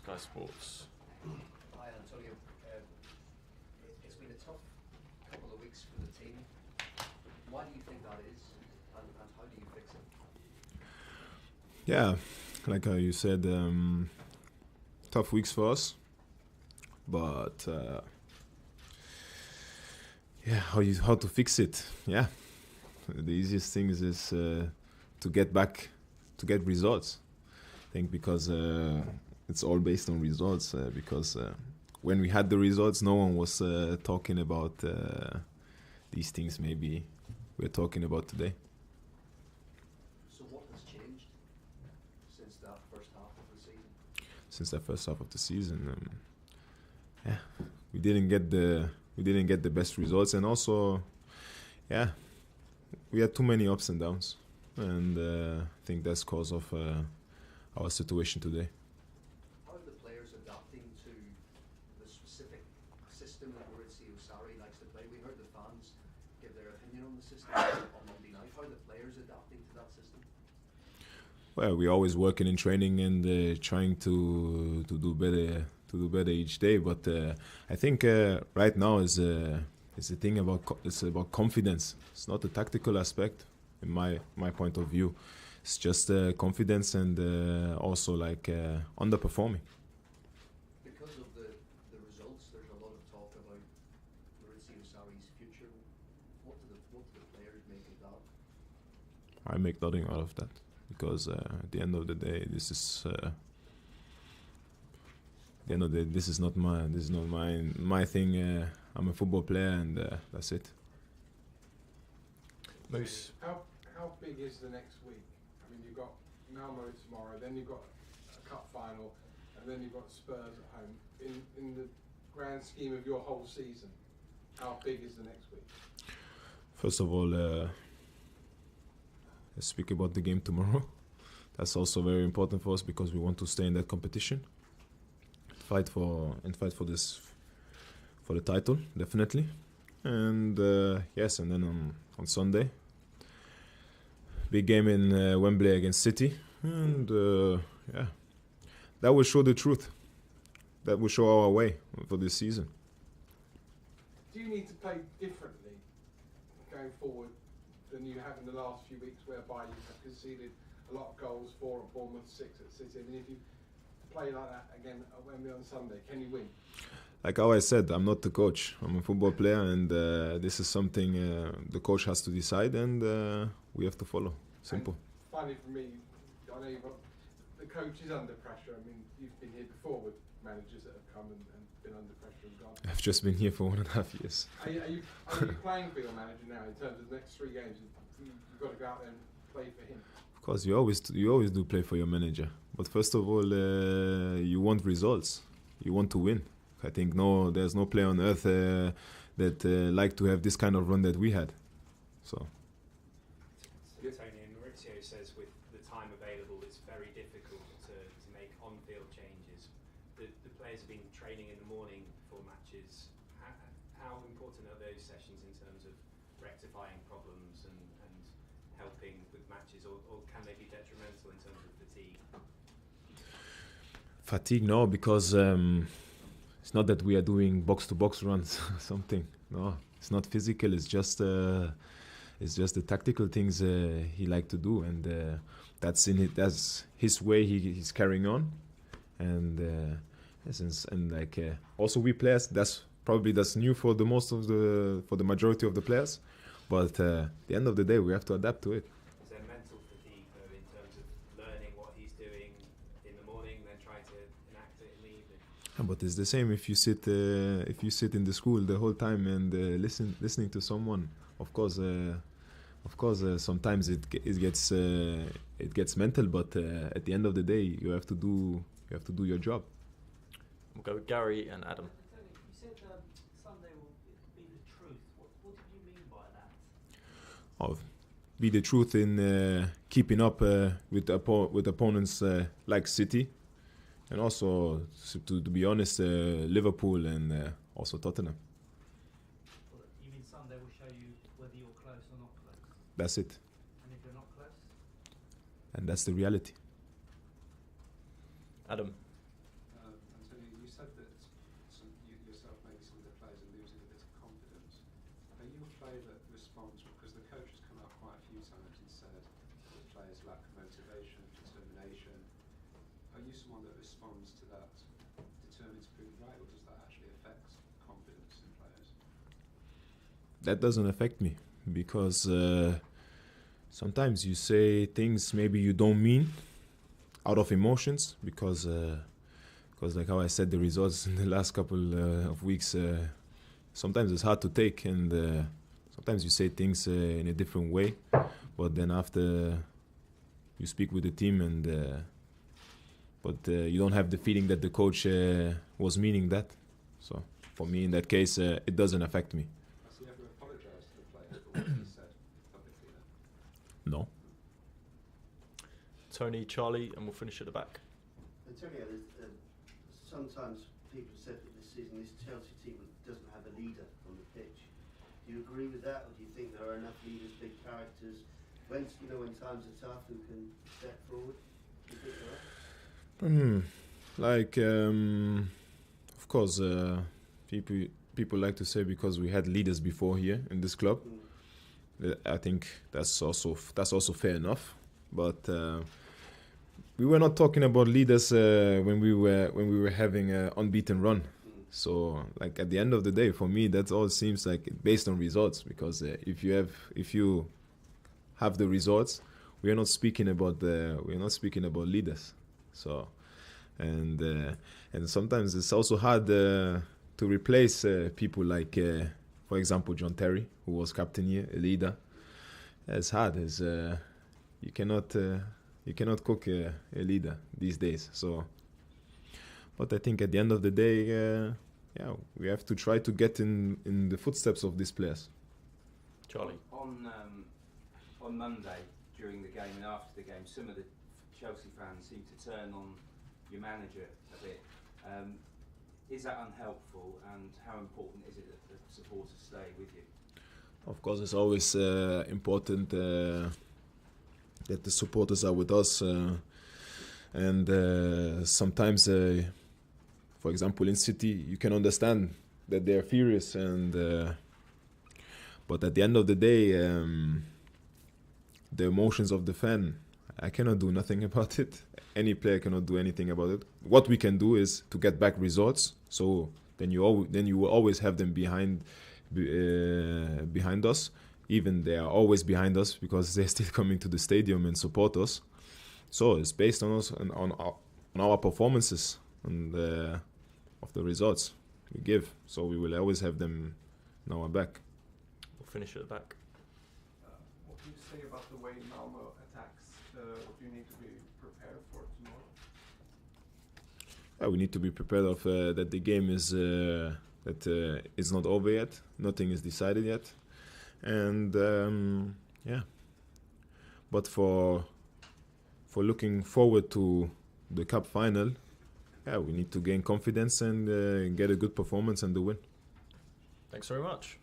Sky Sports. Hi Antonio. It's been a tough couple of weeks for the team. Why do you think that is, and how do you fix it? Yeah, like how you said, tough weeks for us, but yeah, how to fix it? Yeah, the easiest thing is to get back, to get results. I think because it's all based on results. Because when we had the results, no one was talking about these things. Maybe we're talking about today. So what has changed since that first half of the season? Since the first half of the season, yeah, we didn't get the best results, and also, yeah, we had too many ups and downs, and I think that's cause of our situation today. How are the players adapting to the specific system that Maurizio Sarri likes to play? We heard the fans give their opinion on the system on Monday night. How are the players adapting to that system? Well, we're always working in training and trying to do better each day. But I think right now is the thing it's about confidence. It's not a tactical aspect, in my point of view. It's just confidence and also like underperforming. Because of the results, there's a lot of talk about Maurizio Sarri's future. What do the players make of that? I make nothing out of that, because at the end of the day, this is not my thing. I'm a football player, and that's it. Moose. How big is the next week? I mean, you've got Malmo tomorrow, then you've got a cup final, and then you've got Spurs at home. In the grand scheme of your whole season, how big is the next week? First of all, let's speak about the game tomorrow. That's also very important for us, because we want to stay in that competition, fight for the title, definitely. And yes, and then on Sunday, big game in Wembley against City, and yeah, that will show the truth. That will show our way for this season. Do you need to play differently going forward than you have in the last few weeks, whereby you have conceded a lot of goals, 4 at Bournemouth, 6 at City? I mean, if you play like that again at Wembley on Sunday, can you win? Like how I said, I'm not the coach. I'm a football player, and this is something the coach has to decide, and we have to follow. Simple. And finally, for me, I know the coach is under pressure. I mean, you've been here before with managers that have come and been under pressure and gone. I've just been here for 1.5 years. Are you playing for your manager now in terms of the next 3 games? You've got to go out there and play for him. Of course, you always do play for your manager. But first of all, you want results. You want to win. I think there's no player on earth that like to have this kind of run that we had. So. Tony, and Maurizio says with the time available, it's very difficult to make on-field changes. The players have been training in the morning before matches. How important are those sessions in terms of rectifying problems and helping with matches, or can they be detrimental in terms of fatigue? Fatigue, no, because it's not that we are doing box-to-box runs or something. No, it's not physical. It's just the tactical things he like to do, and that's in it. That's his way. He's carrying on, and like also we players. That's new for the majority of the players, but at the end of the day, we have to adapt to it. Is there mental fatigue though in terms of learning what he's doing in the morning, then trying to enact it in the evening? But it's the same if you sit in the school the whole time and listening to someone. Of course, sometimes it gets mental, but at the end of the day, you have to do your job. We'll go with Gary and Adam. You said Sunday will be the truth. What did you mean by that? Be the truth in keeping up with opponents like City, and also to be honest, Liverpool and also Tottenham. Well, you mean Sunday will show you whether you're close or not close? That's it. And if you're not close? And that's the reality. Adam. motivation. Are you someone that responds to that, determined to prove right, or does that actually affect confidence in players? That doesn't affect me because sometimes you say things maybe you don't mean out of emotions because like how I said, the results in the last couple of weeks, sometimes it's hard to take, and sometimes you say things in a different way, but then after you speak with the team and but you don't have the feeling that the coach was meaning that. So for me, in that case, it doesn't affect me. Has he ever apologised to the players for what he said publicly then? No. Tony, Charlie, and we'll finish at the back. Antonio, sometimes people have said that this season this Chelsea team doesn't have a leader on the pitch. Do you agree with that, or do you think there are enough leaders, big characters, when times are tough, who can step forward? Do you think there are? Like, of course, people like to say because we had leaders before here in this club. I think that's also fair enough, but we were not talking about leaders when we were having an unbeaten run. So, like, at the end of the day, for me, that all seems like based on results. Because if you have the results, we are not speaking about leaders. So, and sometimes it's also hard to replace people like, for example, John Terry, who was captain here, a leader. It's hard. You cannot cook a leader these days. So, but I think at the end of the day, we have to try to get in the footsteps of these players. Charlie. On Monday, during the game and after the game, some of the Chelsea fans seem to turn on your manager a bit. Is that unhelpful, and how important is it that the supporters stay with you? Of course, it's always important that the supporters are with us, and sometimes, for example, in City, you can understand that they are furious, and but at the end of the day, the emotions of the fan, I cannot do nothing about it. Any player cannot do anything about it. What we can do is to get back results. So then you will always have them behind us. Even they are always behind us because they're still coming to the stadium and support us. So it's based on us and on our performances and of the results we give. So we will always have them in our back. We'll finish at the back. What do you say about the way Malmo attacks? What do you need to be prepared for tomorrow? We need to be prepared of that the game is it's not over yet. Nothing is decided yet, and But for looking forward to the cup final, we need to gain confidence and get a good performance and the win. Thanks very much.